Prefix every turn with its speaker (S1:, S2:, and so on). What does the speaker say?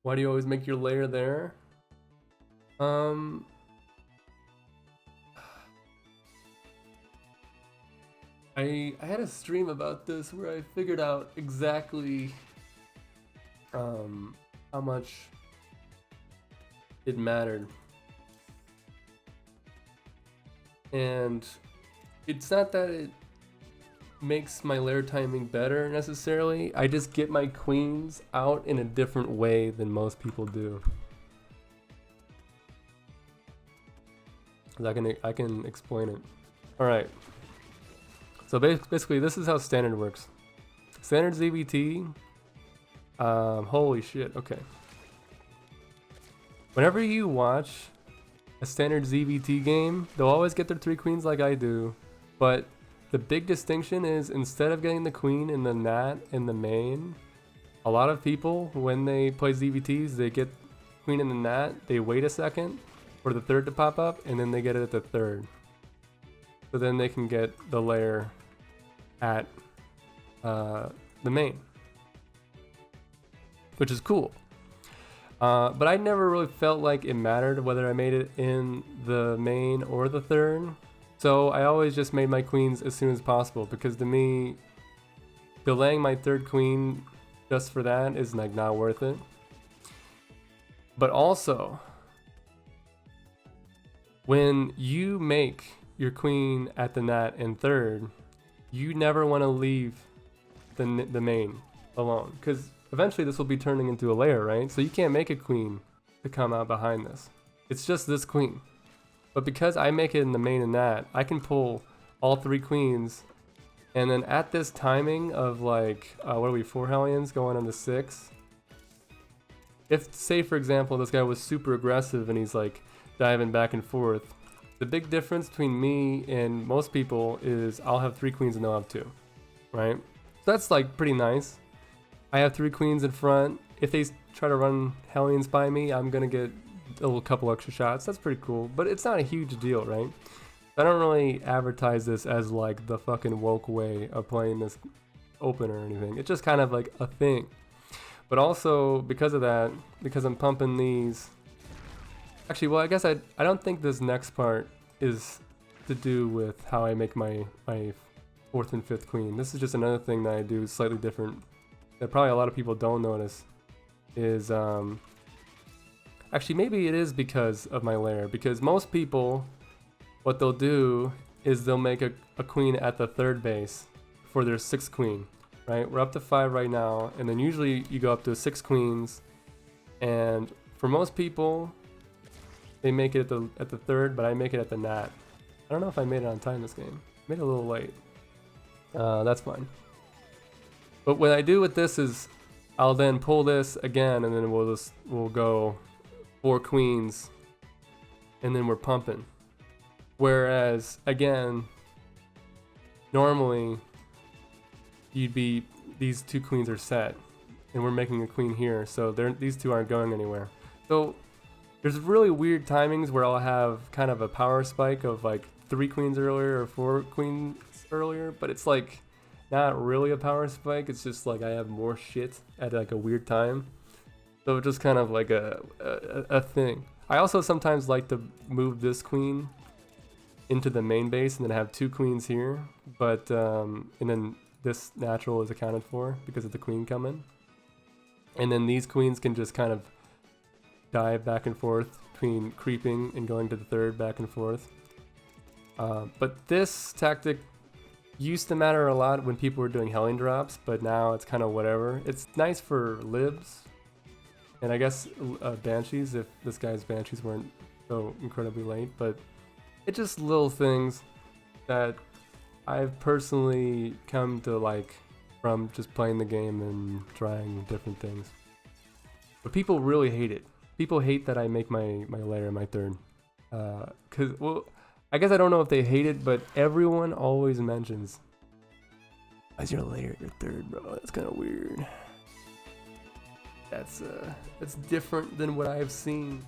S1: Why do you always make your lair there? Um, I had a stream about this where I figured out exactly how much it mattered. And it's not that it makes my lair timing better necessarily. I just get my queens out in a different way than most people do. I can explain it. All right. So basically, this is how standard works. Standard ZVT. Holy shit. Okay. Whenever you watch a standard ZVT game, they'll always get their 3 queens like I do, but the big distinction is instead of getting the queen in the nat in the main, a lot of people, when they play ZVTs, they get queen in the nat, they wait a second for the third to pop up, and then they get it at the third. So then they can get the lair at the main, which is cool. But I never really felt like it mattered whether I made it in the main or the third. So I always just made my queens as soon as possible, because to me, delaying my third queen just for that is like not worth it. But also, when you make your queen at the nat in third, you never want to leave the main alone, because eventually this will be turning into a lair, right? So you can't make a queen to come out behind this. It's just this queen. But because I make it in the main and nat, I can pull all 3 queens, and then at this timing of like, what are we, 4 Hellions going into 6? If, say for example, this guy was super aggressive and he's like diving back and forth, the big difference between me and most people is I'll have 3 queens and they'll have 2, right? So that's like pretty nice. I have 3 queens in front. If they try to run Hellions by me, I'm gonna get a little couple extra shots. That's pretty cool, but it's not a huge deal, right? I don't really advertise this as like the fucking woke way of playing this open or anything. It's just kind of like a thing. But also because of that, because I'm pumping these. Actually, well, I guess I don't think this next part is to do with how I make my 4th and 5th queen. This is just another thing that I do slightly different that probably a lot of people don't notice. Is actually, maybe it is because of my lair, because most people, what they'll do is they'll make a queen at the 3rd base for their 6th queen, right? We're up to 5 right now, and then usually you go up to 6 queens, and for most people, they make it at the 3rd, but I make it at the nat. I don't know if I made it on time this game. Made it a little late. That's fine. But what I do with this is I'll then pull this again, and then we'll go 4 queens, and then we're pumping. Whereas again, normally these 2 queens are set, and we're making a queen here, so these 2 aren't going anywhere. So there's really weird timings where I'll have kind of a power spike of like 3 queens earlier or 4 queens earlier, but it's like not really a power spike. It's just like I have more shit at like a weird time. So it's just kind of like a thing. I also sometimes like to move this queen into the main base and then have 2 queens here, but and then this natural is accounted for because of the queen coming. And then these queens can just kind of dive back and forth between creeping and going to the 3rd back and forth. But this tactic used to matter a lot when people were doing Hellion drops, but now it's kind of whatever. It's nice for libs, and I guess Banshees, if this guy's Banshees weren't so incredibly late, but it's just little things that I've personally come to like from just playing the game and trying different things. But people really hate it. People hate that I make my lair my 3rd. Cause, well, I guess I don't know if they hate it, but everyone always mentions, "Why's your lair your 3rd, bro? That's kind of weird." That's different than what I've seen.